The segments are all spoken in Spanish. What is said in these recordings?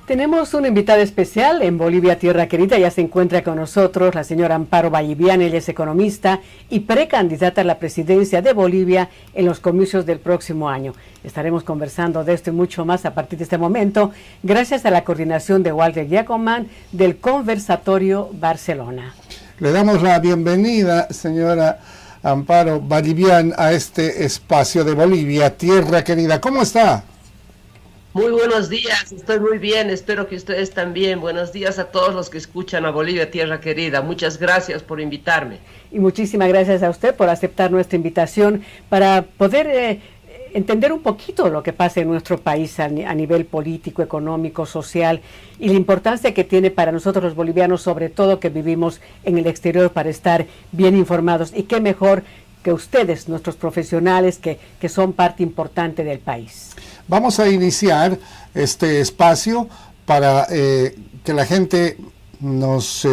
Tenemos una invitada especial en Bolivia, Tierra Querida. Ya se encuentra con nosotros la señora Amparo Vallivian. Ella es economista y precandidata a la presidencia de Bolivia en los comicios del próximo año. Estaremos conversando de esto y mucho más a partir de este momento, gracias a la coordinación de Walter Giacoman del Conversatorio Barcelona. Le damos la bienvenida, señora Amparo Vallivian, a este espacio de Bolivia, Tierra Querida. ¿Cómo está? Muy buenos días, estoy muy bien, espero que ustedes también. Buenos días a todos los que escuchan a Bolivia, Tierra Querida. Muchas gracias por invitarme. Y muchísimas gracias a usted por aceptar nuestra invitación para poder entender un poquito lo que pasa en nuestro país a nivel político, económico, social y la importancia que tiene para nosotros los bolivianos, sobre todo que vivimos en el exterior, para estar bien informados. Y qué mejor que ustedes, nuestros profesionales, que son parte importante del país. Vamos a iniciar este espacio para que la gente nos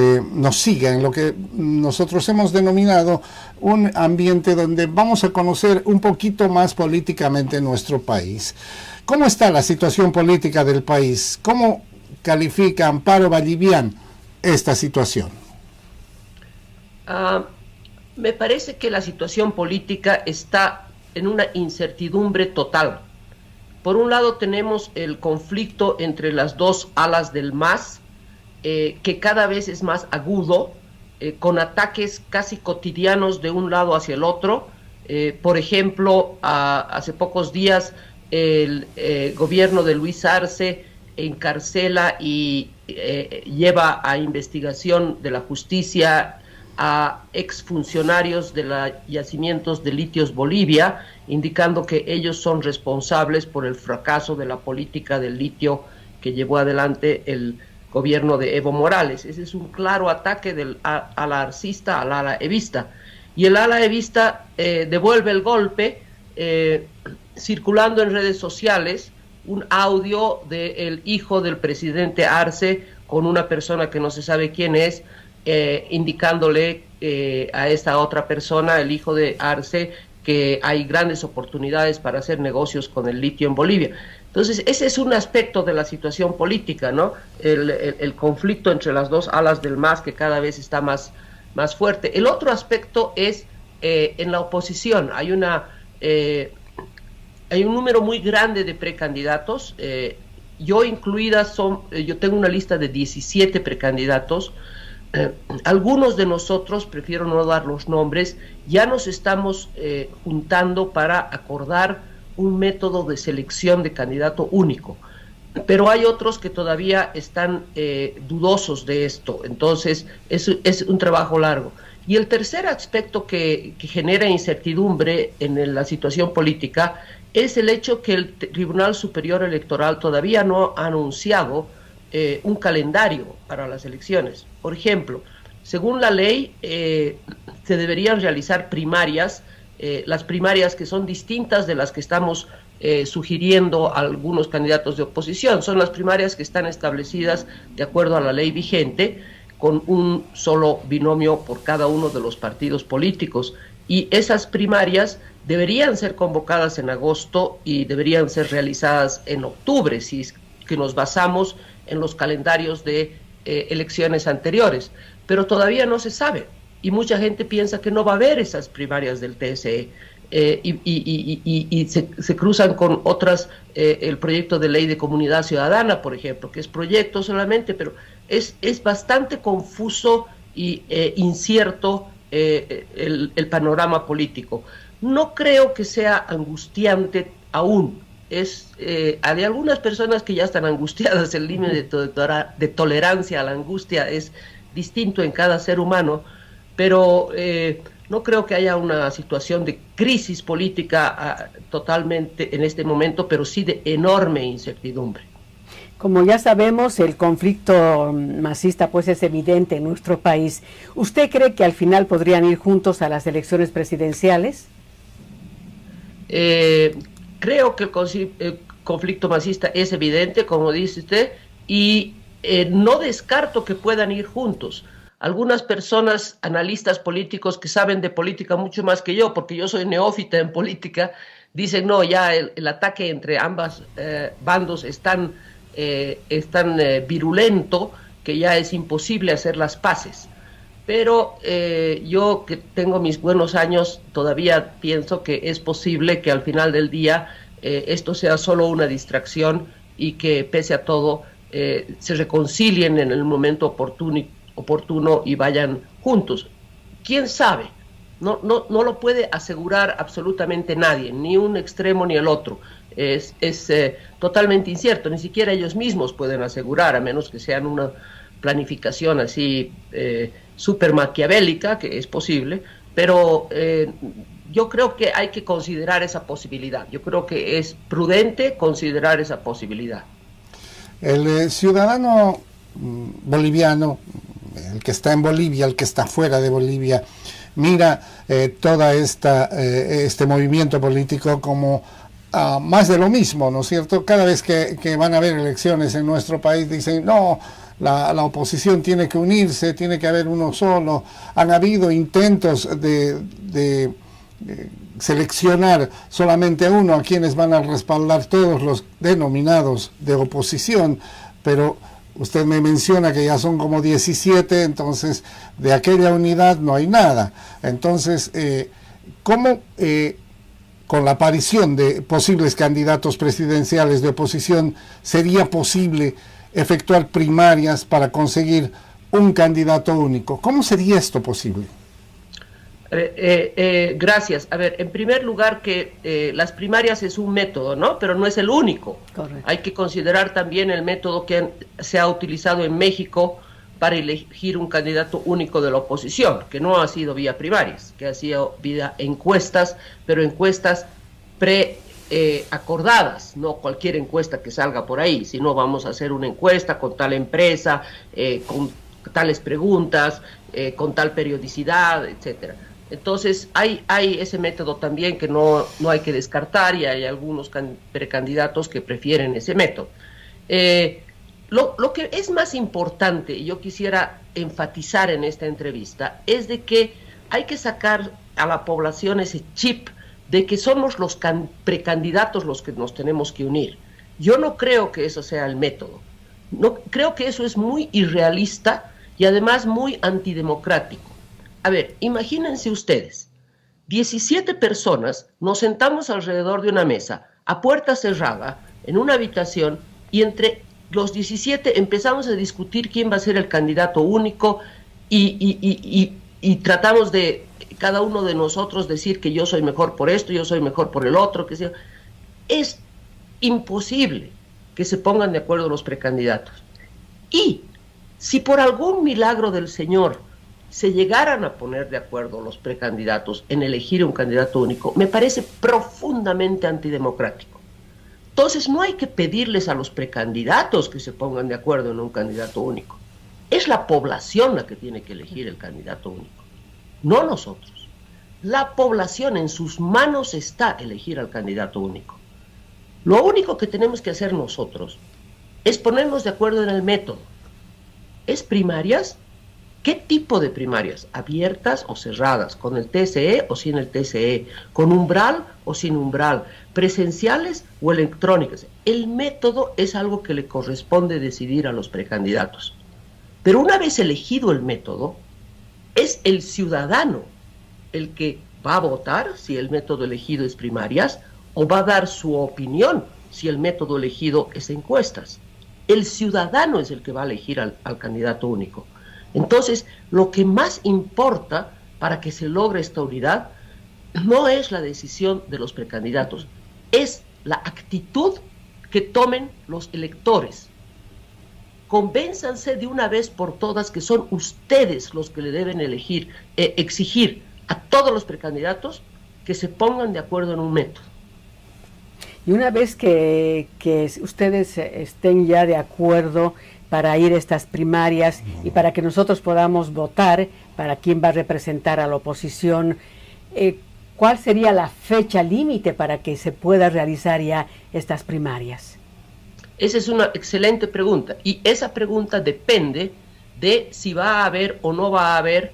siga en lo que nosotros hemos denominado un ambiente donde vamos a conocer un poquito más políticamente nuestro país. ¿Cómo está la situación política del país? ¿Cómo califica Amparo Vallivian esta situación? Me parece que la situación política está en una incertidumbre total. Por un lado tenemos el conflicto entre las dos alas del MAS, que cada vez es más agudo, con ataques casi cotidianos de un lado hacia el otro. Por ejemplo, hace pocos días el gobierno de Luis Arce encarcela y lleva a investigación de la justicia a exfuncionarios de los yacimientos de Litios Bolivia, indicando que ellos son responsables por el fracaso de la política del litio que llevó adelante el gobierno de Evo Morales. Ese es un claro ataque del ala arcista al ala evista. Y el ala evista devuelve el golpe circulando en redes sociales un audio del hijo del presidente Arce con una persona que no se sabe quién es, indicándole a esta otra persona, el hijo de Arce, que hay grandes oportunidades para hacer negocios con el litio en Bolivia. Entonces, ese es un aspecto de la situación política, ¿no? El conflicto entre las dos alas del MAS, que cada vez está más fuerte. El otro aspecto es en la oposición. Hay un número muy grande de precandidatos. Yo tengo una lista de 17 precandidatos. Algunos de nosotros, prefiero no dar los nombres, ya nos estamos juntando para acordar un método de selección de candidato único, pero hay otros que todavía están dudosos de esto. Entonces es un trabajo largo. Y el tercer aspecto que genera incertidumbre en la situación política es el hecho que el Tribunal Superior Electoral todavía no ha anunciado un calendario para las elecciones. Por ejemplo, según la ley, se deberían realizar primarias, las primarias que son distintas de las que estamos sugiriendo a algunos candidatos de oposición. Son las primarias que están establecidas de acuerdo a la ley vigente, con un solo binomio por cada uno de los partidos políticos. Y esas primarias deberían ser convocadas en agosto y deberían ser realizadas en octubre, si es que nos basamos en los calendarios de elecciones anteriores, pero todavía no se sabe y mucha gente piensa que no va a haber esas primarias del TSE y se cruzan con otras, el proyecto de ley de comunidad ciudadana, por ejemplo, que es proyecto solamente, pero es bastante confuso y incierto el panorama político. No creo que sea angustiante aún. Hay algunas personas que ya están angustiadas. El límite de tolerancia a la angustia es distinto en cada ser humano, pero no creo que haya una situación de crisis política totalmente en este momento, pero sí de enorme incertidumbre. Como ya sabemos, el conflicto masista pues es evidente en nuestro país. ¿Usted cree que al final podrían ir juntos a las elecciones presidenciales? Creo que el conflicto masista es evidente, como dice usted, y no descarto que puedan ir juntos. Algunas personas, analistas políticos que saben de política mucho más que yo, porque yo soy neófita en política, dicen no, ya el ataque entre ambos bandos están es tan virulento que ya es imposible hacer las paces. Pero yo, que tengo mis buenos años, todavía pienso que es posible que al final del día esto sea solo una distracción y que pese a todo se reconcilien en el momento oportuno y vayan juntos. ¿Quién sabe? No lo puede asegurar absolutamente nadie, ni un extremo ni el otro. Es totalmente incierto, ni siquiera ellos mismos pueden asegurar, a menos que sean una planificación así súper maquiavélica, que es posible, pero yo creo que hay que considerar esa posibilidad. Yo creo que es prudente considerar esa posibilidad. El ciudadano boliviano, el que está en Bolivia, el que está fuera de Bolivia, mira toda este movimiento político como más de lo mismo, ¿no es cierto? Cada vez que van a haber elecciones en nuestro país dicen, no, la oposición tiene que unirse, tiene que haber uno solo. Han habido intentos de seleccionar solamente a uno, a quienes van a respaldar todos los denominados de oposición, pero usted me menciona que ya son como 17, entonces de aquella unidad no hay nada. Entonces, ¿cómo con la aparición de posibles candidatos presidenciales de oposición sería posible efectuar primarias para conseguir un candidato único? ¿Cómo sería esto posible? Gracias. A ver, en primer lugar que las primarias es un método, ¿no? Pero no es el único. Correcto. Hay que considerar también el método que se ha utilizado en México para elegir un candidato único de la oposición, que no ha sido vía primarias, que ha sido vía encuestas, pero encuestas acordadas, no cualquier encuesta que salga por ahí, sino vamos a hacer una encuesta con tal empresa, con tales preguntas, con tal periodicidad, etcétera. Entonces hay ese método también que no hay que descartar, y hay algunos precandidatos que prefieren ese método. Lo que es más importante, y yo quisiera enfatizar en esta entrevista, es de que hay que sacar a la población ese chip de que somos los precandidatos los que nos tenemos que unir. Yo no creo que eso sea el método. No, creo que eso es muy irrealista y además muy antidemocrático. A ver, imagínense ustedes, 17 personas nos sentamos alrededor de una mesa, a puerta cerrada, en una habitación, y entre los 17 empezamos a discutir quién va a ser el candidato único y tratamos de, cada uno de nosotros, decir que yo soy mejor por esto, yo soy mejor por el otro, que sea. Es imposible que se pongan de acuerdo los precandidatos. Y si por algún milagro del Señor se llegaran a poner de acuerdo los precandidatos en elegir un candidato único, me parece profundamente antidemocrático. Entonces no hay que pedirles a los precandidatos que se pongan de acuerdo en un candidato único. Es la población la que tiene que elegir el candidato único, no nosotros. La población, en sus manos está elegir al candidato único. Lo único que tenemos que hacer nosotros es ponernos de acuerdo en el método. ¿Es primarias? ¿Qué tipo de primarias? ¿Abiertas o cerradas? ¿Con el TSE o sin el TSE? ¿Con umbral o sin umbral? ¿Presenciales o electrónicas? El método es algo que le corresponde decidir a los precandidatos. Pero una vez elegido el método, es el ciudadano el que va a votar si el método elegido es primarias, o va a dar su opinión si el método elegido es encuestas. El ciudadano es el que va a elegir al candidato único. Entonces, lo que más importa para que se logre esta unidad no es la decisión de los precandidatos, es la actitud que tomen los electores. Convénzanse de una vez por todas que son ustedes los que le deben exigir a todos los precandidatos que se pongan de acuerdo en un método. Y una vez que ustedes estén ya de acuerdo para ir a estas primarias y para que nosotros podamos votar para quién va a representar a la oposición, ¿cuál sería la fecha límite para que se pueda realizar ya estas primarias? Esa es una excelente pregunta, y esa pregunta depende de si va a haber o no va a haber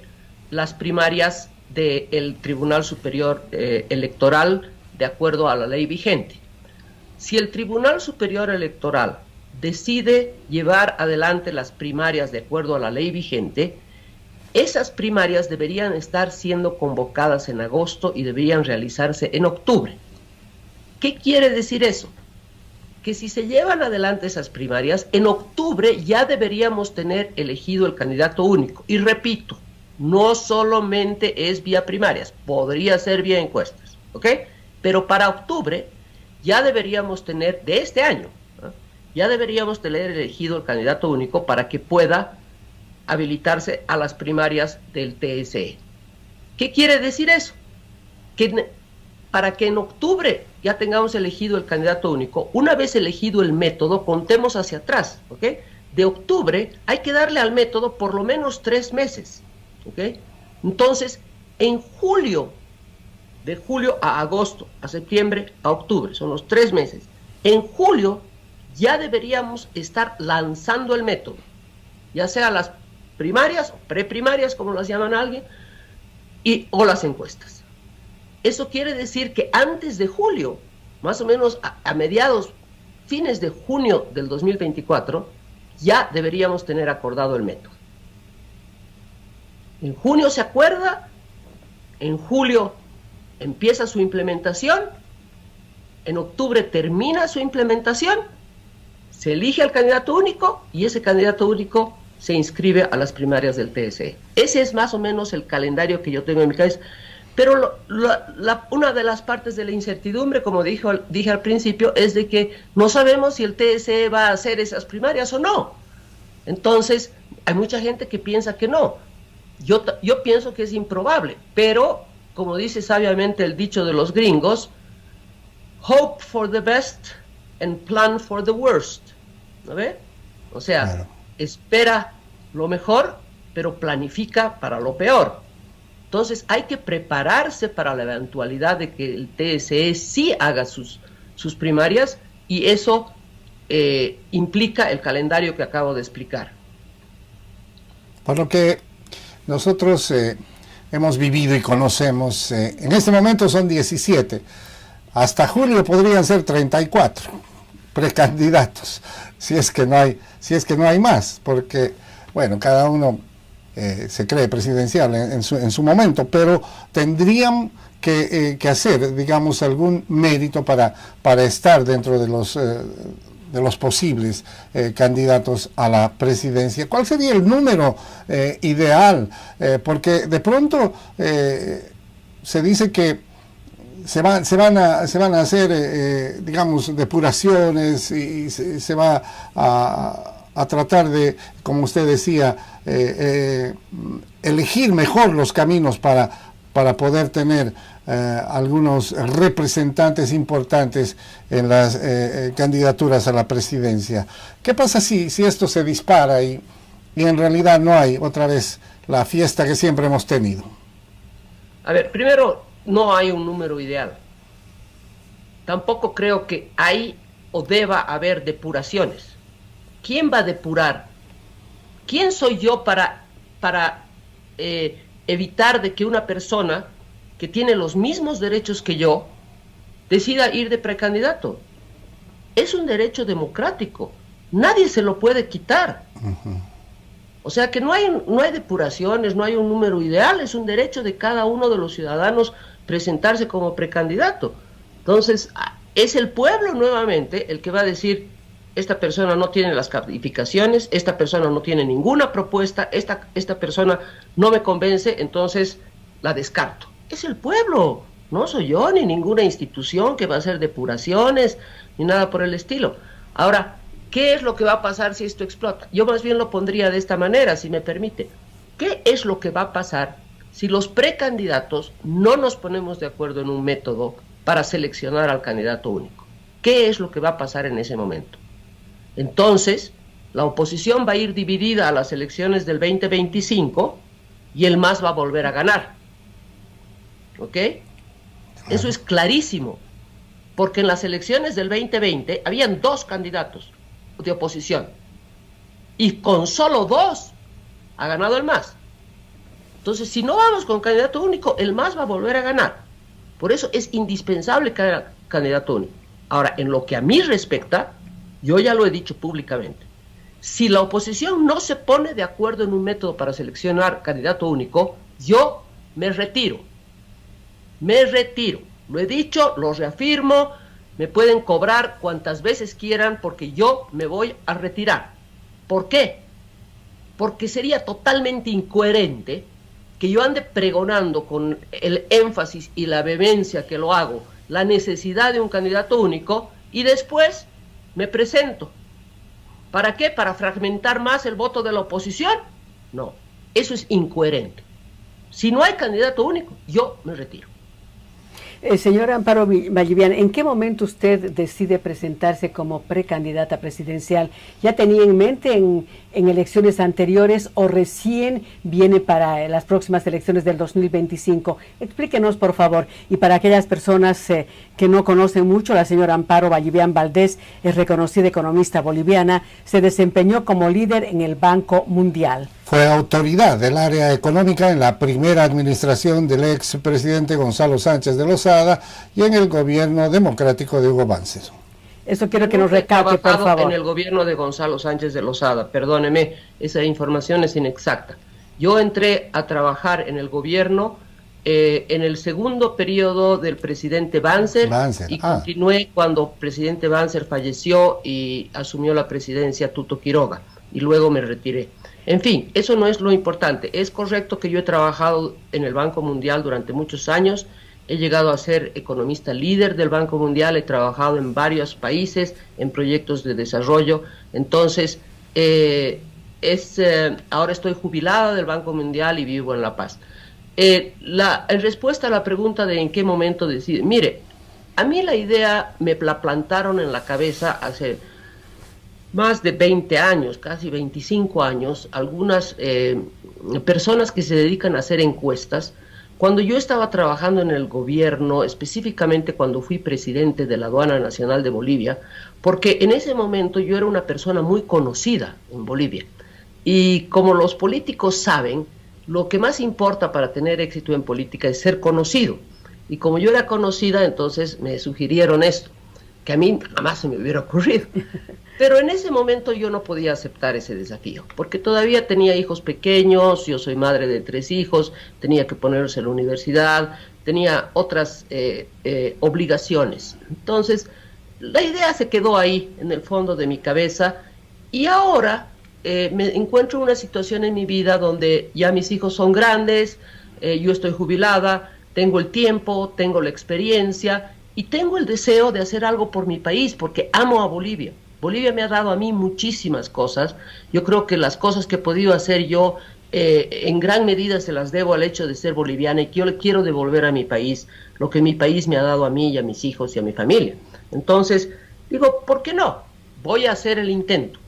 las primarias del Tribunal Superior Electoral de acuerdo a la ley vigente. Si el Tribunal Superior Electoral decide llevar adelante las primarias de acuerdo a la ley vigente, esas primarias deberían estar siendo convocadas en agosto y deberían realizarse en octubre. ¿Qué quiere decir eso? Que si se llevan adelante esas primarias, en octubre ya deberíamos tener elegido el candidato único. Y repito, no solamente es vía primarias, podría ser vía encuestas, ¿ok? Pero para octubre ya deberíamos tener, de este año, ¿no?, ya deberíamos tener elegido el candidato único para que pueda habilitarse a las primarias del TSE. ¿Qué quiere decir eso? Que para que en octubre ya tengamos elegido el candidato único, una vez elegido el método, contemos hacia atrás, ¿ok? De octubre hay que darle al método por lo menos 3 meses, ¿ok? Entonces, en julio, de julio a agosto, a septiembre, a octubre, son los 3 meses. En julio ya deberíamos estar lanzando el método, ya sea las primarias, preprimarias, como las llaman alguien, o las encuestas. Eso quiere decir que antes de julio, más o menos a mediados, fines de junio del 2024, ya deberíamos tener acordado el método. En junio se acuerda, en julio empieza su implementación, en octubre termina su implementación, se elige al candidato único y ese candidato único se inscribe a las primarias del TSE. Ese es más o menos el calendario que yo tengo en mi cabeza. Pero una de las partes de la incertidumbre, como dije al principio, es de que no sabemos si el TSE va a hacer esas primarias o no. Entonces, hay mucha gente que piensa que no. Yo pienso que es improbable, pero, como dice sabiamente el dicho de los gringos, hope for the best and plan for the worst. ¿No ve? O sea, claro, espera lo mejor, pero planifica para lo peor. Entonces hay que prepararse para la eventualidad de que el TSE sí haga sus primarias, y eso implica el calendario que acabo de explicar. Por lo que nosotros hemos vivido y conocemos, en este momento son 17, hasta julio podrían ser 34 precandidatos, si es que no hay más, porque, bueno, cada uno se cree presidencial en su momento, pero tendrían que hacer, digamos, algún mérito para estar dentro de los posibles candidatos a la presidencia. ¿Cuál sería el número ideal? Porque de pronto se dice que se van a hacer, digamos, depuraciones, y se va a tratar de, como usted decía, elegir mejor los caminos para poder tener algunos representantes importantes en las candidaturas a la presidencia. ¿Qué pasa si esto se dispara y en realidad no hay otra vez la fiesta que siempre hemos tenido? A ver, primero, no hay un número ideal. Tampoco creo que hay o deba haber depuraciones. ¿Quién va a depurar? ¿Quién soy yo para evitar de que una persona que tiene los mismos derechos que yo decida ir de precandidato? Es un derecho democrático. Nadie se lo puede quitar. Uh-huh. O sea que no hay depuraciones, no hay un número ideal, es un derecho de cada uno de los ciudadanos presentarse como precandidato. Entonces, es el pueblo nuevamente el que va a decir: esta persona no tiene las calificaciones, esta persona no tiene ninguna propuesta, esta persona no me convence, entonces la descarto. Es el pueblo, no soy yo ni ninguna institución que va a hacer depuraciones ni nada por el estilo. Ahora, ¿qué es lo que va a pasar si esto explota? Yo más bien lo pondría de esta manera, si me permite. ¿Qué es lo que va a pasar si los precandidatos no nos ponemos de acuerdo en un método para seleccionar al candidato único? ¿Qué es lo que va a pasar en ese momento? Entonces, la oposición va a ir dividida a las elecciones del 2025 y el MAS va a volver a ganar. ¿Ok? Eso es clarísimo, porque en las elecciones del 2020 habían 2 candidatos de oposición y con solo 2 ha ganado el MAS. Entonces, si no vamos con candidato único, el MAS va a volver a ganar. Por eso es indispensable que haya candidato único. Ahora, en lo que a mí respecta, yo ya lo he dicho públicamente. Si la oposición no se pone de acuerdo en un método para seleccionar candidato único, yo me retiro. Me retiro. Lo he dicho, lo reafirmo, me pueden cobrar cuantas veces quieran porque yo me voy a retirar. ¿Por qué? Porque sería totalmente incoherente que yo ande pregonando con el énfasis y la vehemencia que lo hago, la necesidad de un candidato único, y después me presento. ¿Para qué? ¿Para fragmentar más el voto de la oposición? No, eso es incoherente. Si no hay candidato único, yo me retiro. Señora Amparo Vallivian, ¿en qué momento usted decide presentarse como precandidata presidencial? ¿Ya tenía en mente en elecciones anteriores o recién viene para las próximas elecciones del 2025? Explíquenos, por favor. Y para aquellas personas que no conocen mucho, la señora Amparo Vallivian Valdés es reconocida economista boliviana, se desempeñó como líder en el Banco Mundial. Fue autoridad del área económica en la primera administración del expresidente Gonzalo Sánchez de Lozada y en el gobierno democrático de Hugo Banzer. Eso quiero que nos recalque, por favor. En el gobierno de Gonzalo Sánchez de Lozada, perdóneme, esa información es inexacta. Yo entré a trabajar en el gobierno en el segundo periodo del presidente Banzer y continué cuando el presidente Banzer falleció y asumió la presidencia Tuto Quiroga, y luego me retiré. En fin, eso no es lo importante. Es correcto que yo he trabajado en el Banco Mundial durante muchos años, he llegado a ser economista líder del Banco Mundial, he trabajado en varios países, en proyectos de desarrollo. Entonces, ahora estoy jubilada del Banco Mundial y vivo en La Paz. En respuesta a la pregunta de en qué momento decide, mire, a mí la idea me la plantaron en la cabeza hace más de 20 años, casi 25 años, algunas personas que se dedican a hacer encuestas. Cuando yo estaba trabajando en el gobierno, específicamente cuando fui presidente de la Aduana Nacional de Bolivia, porque en ese momento yo era una persona muy conocida en Bolivia. Y como los políticos saben, lo que más importa para tener éxito en política es ser conocido. Y como yo era conocida, entonces me sugirieron esto, que a mí jamás se me hubiera ocurrido. Pero en ese momento yo no podía aceptar ese desafío, porque todavía tenía hijos pequeños, yo soy madre de 3 hijos, tenía que ponerlos en la universidad, tenía otras obligaciones. Entonces, la idea se quedó ahí, en el fondo de mi cabeza, y ahora me encuentro en una situación en mi vida donde ya mis hijos son grandes, yo estoy jubilada, tengo el tiempo, tengo la experiencia, y tengo el deseo de hacer algo por mi país, porque amo a Bolivia. Bolivia me ha dado a mí muchísimas cosas. Yo creo que las cosas que he podido hacer yo, en gran medida se las debo al hecho de ser boliviana, y que yo le quiero devolver a mi país lo que mi país me ha dado a mí y a mis hijos y a mi familia. Entonces, digo, ¿por qué no? Voy a hacer el intento.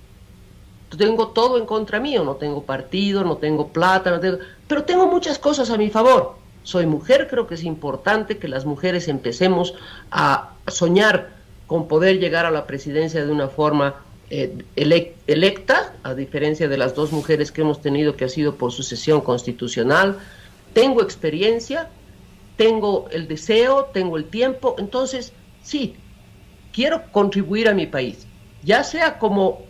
Tengo todo en contra mío, no tengo partido, no tengo plata, pero tengo muchas cosas a mi favor. Soy mujer, creo que es importante que las mujeres empecemos a soñar con poder llegar a la presidencia de una forma electa, a diferencia de las 2 mujeres que hemos tenido, que ha sido por sucesión constitucional. Tengo experiencia, tengo el deseo, tengo el tiempo, entonces sí, quiero contribuir a mi país, ya sea como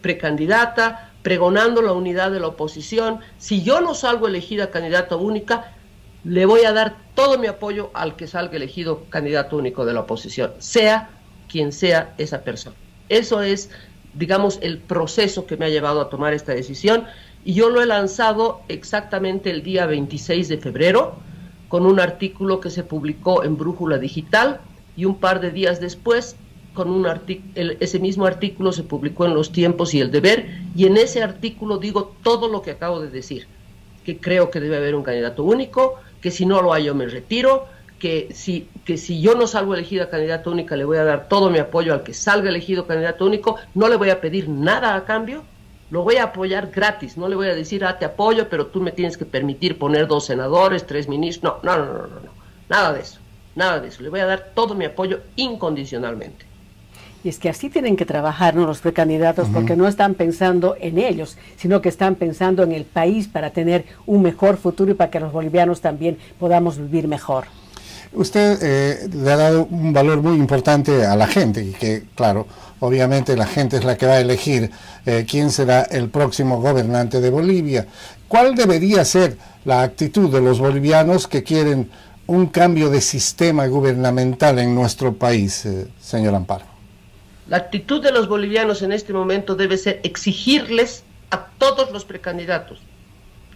precandidata, pregonando la unidad de la oposición. Si yo no salgo elegida candidata única, le voy a dar todo mi apoyo al que salga elegido candidato único de la oposición, sea quien sea esa persona. Eso es, digamos, el proceso que me ha llevado a tomar esta decisión, y yo lo he lanzado exactamente el día 26 de febrero, con un artículo que se publicó en Brújula Digital, y un par de días después, con ese mismo artículo se publicó en Los Tiempos y El Deber, y en ese artículo digo todo lo que acabo de decir, que creo que debe haber un candidato único, que si no lo hay yo me retiro, que si yo no salgo elegida candidata única le voy a dar todo mi apoyo al que salga elegido candidato único, no le voy a pedir nada a cambio, lo voy a apoyar gratis, no le voy a decir, te apoyo, pero tú me tienes que permitir poner 2 senadores, 3 ministros, no, nada de eso, le voy a dar todo mi apoyo incondicionalmente. Y es que así tienen que trabajar, ¿no?, los precandidatos, porque no están pensando en ellos, sino que están pensando en el país para tener un mejor futuro y para que los bolivianos también podamos vivir mejor. Usted le ha dado un valor muy importante a la gente y que, claro, obviamente la gente es la que va a elegir quién será el próximo gobernante de Bolivia. ¿Cuál debería ser la actitud de los bolivianos que quieren un cambio de sistema gubernamental en nuestro país, señor Amparo? La actitud de los bolivianos en este momento debe ser exigirles a todos los precandidatos,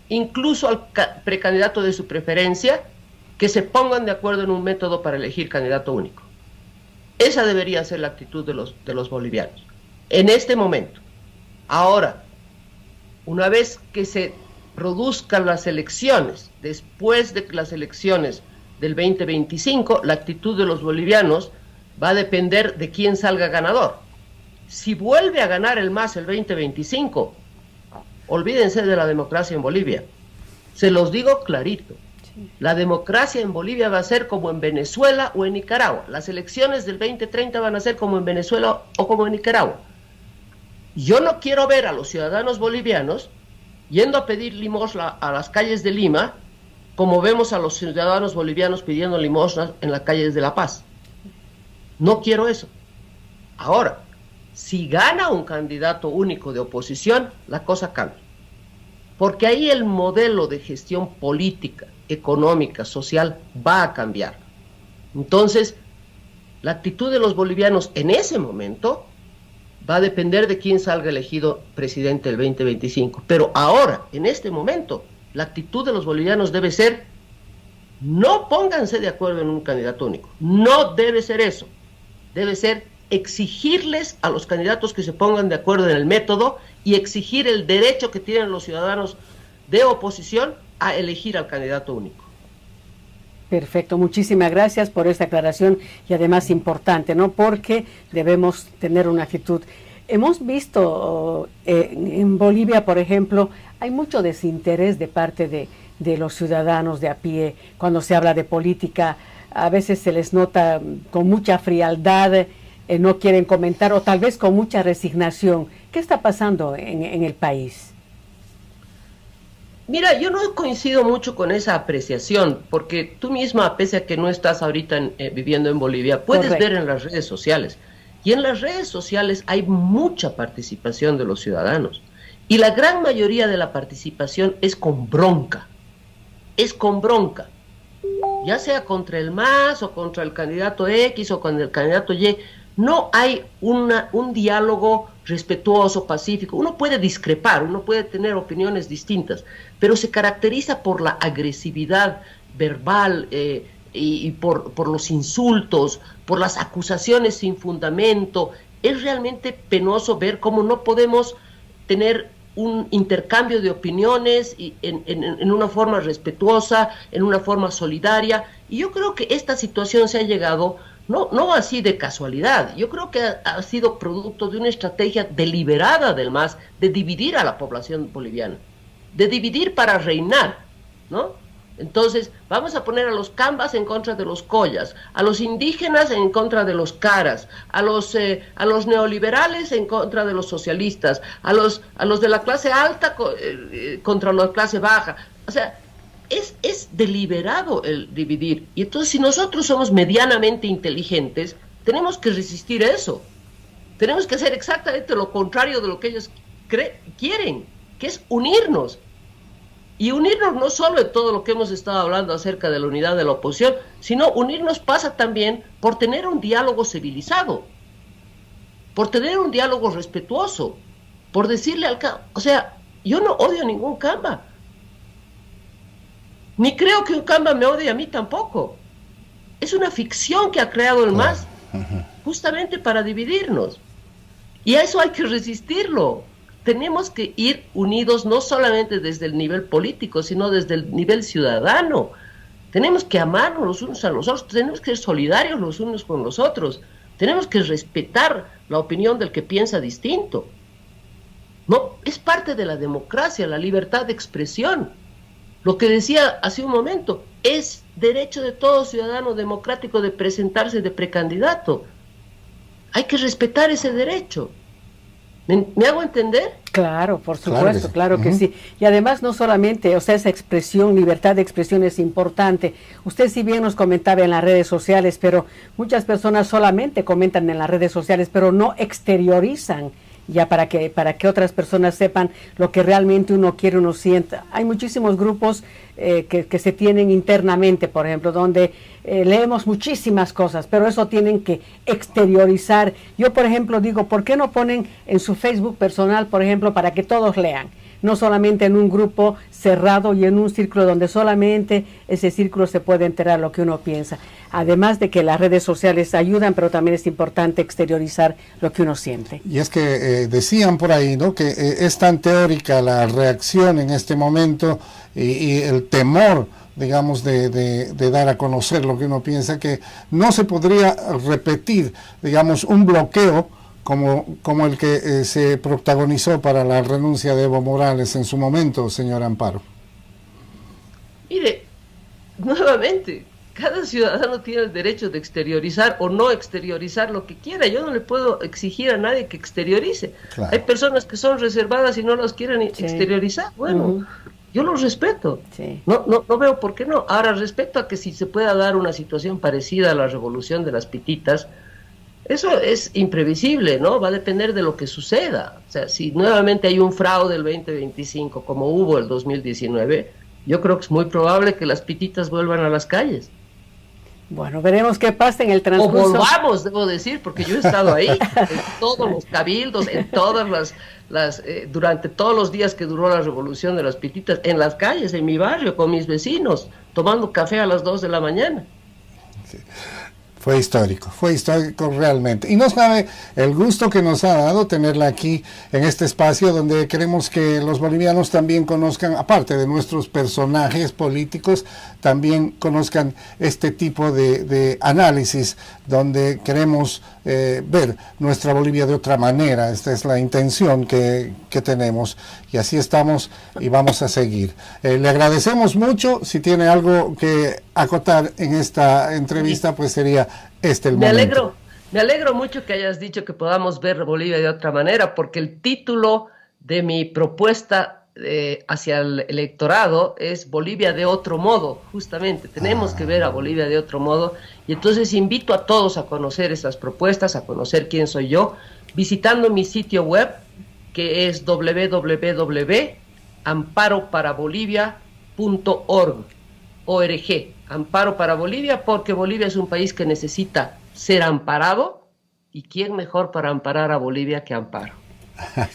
incluso al precandidato de su preferencia, que se pongan de acuerdo en un método para elegir candidato único. Esa debería ser la actitud de los bolivianos en este momento. Ahora, una vez que se produzcan las elecciones, después de las elecciones del 2025, la actitud de los bolivianos va a depender de quién salga ganador. Si vuelve a ganar el MAS el 2025, olvídense de la democracia en Bolivia. Se los digo clarito. La democracia en Bolivia va a ser como en Venezuela o en Nicaragua. Las elecciones del 2030 van a ser como en Venezuela o como en Nicaragua. Yo no quiero ver a los ciudadanos bolivianos yendo a pedir limosna a las calles de Lima, como vemos a los ciudadanos bolivianos pidiendo limosnas en las calles de La Paz. No quiero eso. Ahora, si gana un candidato único de oposición, la cosa cambia. Porque ahí el modelo de gestión política, económica, social, va a cambiar. Entonces, la actitud de los bolivianos en ese momento va a depender de quién salga elegido presidente el 2025. Pero ahora, en este momento, la actitud de los bolivianos debe ser: no pónganse de acuerdo en un candidato único. No debe ser eso. Debe ser exigirles a los candidatos que se pongan de acuerdo en el método y exigir el derecho que tienen los ciudadanos de oposición a elegir al candidato único. Perfecto, muchísimas gracias por esta aclaración y además importante, ¿no? Porque debemos tener una actitud. Hemos visto en Bolivia, por ejemplo, hay mucho desinterés de parte de los ciudadanos de a pie. Cuando se habla de política, a veces se les nota con mucha frialdad, no quieren comentar o tal vez con mucha resignación. ¿Qué está pasando en el país? Mira, yo no coincido mucho con esa apreciación, porque tú misma, pese a que no estás ahorita viviendo en Bolivia, puedes Correcto. ver en las redes sociales. Y en las redes sociales hay mucha participación de los ciudadanos. Y la gran mayoría de la participación es con bronca. Es con bronca. Ya sea contra el MAS o contra el candidato X o con el candidato Y. No hay un diálogo respetuoso, pacífico. Uno puede discrepar, uno puede tener opiniones distintas, pero se caracteriza por la agresividad verbal y por los insultos, por las acusaciones sin fundamento. Es realmente penoso ver cómo no podemos tener un intercambio de opiniones en una forma respetuosa, en una forma solidaria. Y yo creo que esta situación se ha llegado no así de casualidad. Yo creo que ha sido producto de una estrategia deliberada del MAS de dividir a la población boliviana, de dividir para reinar, ¿no? Entonces, vamos a poner a los cambas en contra de los collas, a los indígenas en contra de los caras, a los neoliberales en contra de los socialistas, a los de la clase alta contra la clase baja. O sea, es deliberado el dividir. Y entonces, si nosotros somos medianamente inteligentes, tenemos que resistir eso. Tenemos que hacer exactamente lo contrario de lo que ellos quieren, que es unirnos. Y unirnos no solo en todo lo que hemos estado hablando acerca de la unidad de la oposición, sino unirnos pasa también por tener un diálogo civilizado, por tener un diálogo respetuoso, por decirle al camba, o sea, yo no odio a ningún camba, ni creo que un camba me odie a mí tampoco. Es una ficción que ha creado el MAS justamente para dividirnos, y a eso hay que resistirlo. Tenemos que ir unidos no solamente desde el nivel político, sino desde el nivel ciudadano. Tenemos que amarnos los unos a los otros, tenemos que ser solidarios los unos con los otros, tenemos que respetar la opinión del que piensa distinto. No, es parte de la democracia, la libertad de expresión. Lo que decía hace un momento, es derecho de todo ciudadano democrático de presentarse de precandidato. Hay que respetar ese derecho. ¿Me hago entender? Claro, por supuesto, claro que sí. Y además no solamente, o sea, esa expresión, libertad de expresión es importante. Usted si bien nos comentaba en las redes sociales, pero muchas personas solamente comentan en las redes sociales, pero no exteriorizan ya para que otras personas sepan lo que realmente uno quiere, uno sienta. Hay muchísimos grupos que se tienen internamente, por ejemplo, donde leemos muchísimas cosas, pero eso tienen que exteriorizar. Yo, por ejemplo, digo, ¿por qué no ponen en su Facebook personal, por ejemplo, para que todos lean? No solamente en un grupo cerrado y en un círculo donde solamente ese círculo se puede enterar lo que uno piensa. Además de que las redes sociales ayudan, pero también es importante exteriorizar lo que uno siente. Y es que decían por ahí, ¿no?, que es tan teórica la reacción en este momento y el temor, digamos, de dar a conocer lo que uno piensa, que no se podría repetir, digamos, un bloqueo como el que se protagonizó para la renuncia de Evo Morales en su momento, señora Amparo. Mire, nuevamente, cada ciudadano tiene el derecho de exteriorizar o no exteriorizar lo que quiera. Yo no le puedo exigir a nadie que exteriorice. Claro. Hay personas que son reservadas y no las quieren exteriorizar. Bueno, yo los respeto. Sí. No veo por qué no. Ahora, respecto a que si se pueda dar una situación parecida a la revolución de las pititas, eso es imprevisible, ¿no? Va a depender de lo que suceda. O sea, si nuevamente hay un fraude el 2025, como hubo el 2019, yo creo que es muy probable que las pititas vuelvan a las calles. Bueno, veremos qué pasa en el transcurso. O volvamos, debo decir, porque yo he estado ahí, en todos los cabildos, en todas durante todos los días que duró la revolución de las pititas, en las calles, en mi barrio, con mis vecinos, tomando café a las 2 de la mañana. Sí. Fue histórico realmente. Y no sabe el gusto que nos ha dado tenerla aquí en este espacio donde queremos que los bolivianos también conozcan, aparte de nuestros personajes políticos, también conozcan este tipo de análisis donde queremos ver nuestra Bolivia de otra manera. Esta es la intención que tenemos y así estamos y vamos a seguir. Le agradecemos mucho. Si tiene algo que acotar en esta entrevista, pues sería el momento. Me alegro mucho que hayas dicho que podamos ver Bolivia de otra manera, porque el título de mi propuesta hacia el electorado es Bolivia de otro modo, justamente. Tenemos que ver a Bolivia de otro modo, y entonces invito a todos a conocer esas propuestas, a conocer quién soy yo, visitando mi sitio web, que es www.amparoparabolivia.org. Amparo para Bolivia, porque Bolivia es un país que necesita ser amparado, y quién mejor para amparar a Bolivia que Amparo.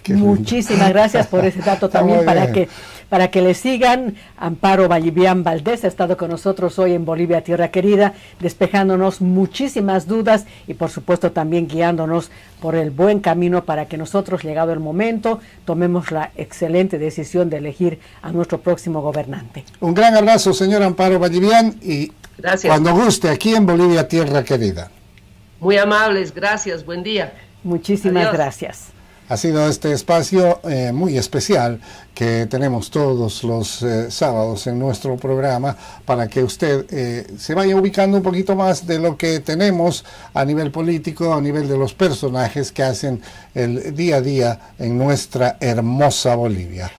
Muchísimas gracias por ese dato también, para que le sigan. Amparo Vallivian Valdés ha estado con nosotros hoy en Bolivia Tierra Querida, despejándonos muchísimas dudas y por supuesto también guiándonos por el buen camino para que nosotros, llegado el momento, tomemos la excelente decisión de elegir a nuestro próximo gobernante. Un gran abrazo, señor Amparo Vallivian, y gracias. Cuando guste, aquí en Bolivia Tierra Querida. Muy amables, gracias, buen día. Muchísimas gracias. Ha sido este espacio muy especial que tenemos todos los sábados en nuestro programa para que usted se vaya ubicando un poquito más de lo que tenemos a nivel político, a nivel de los personajes que hacen el día a día en nuestra hermosa Bolivia.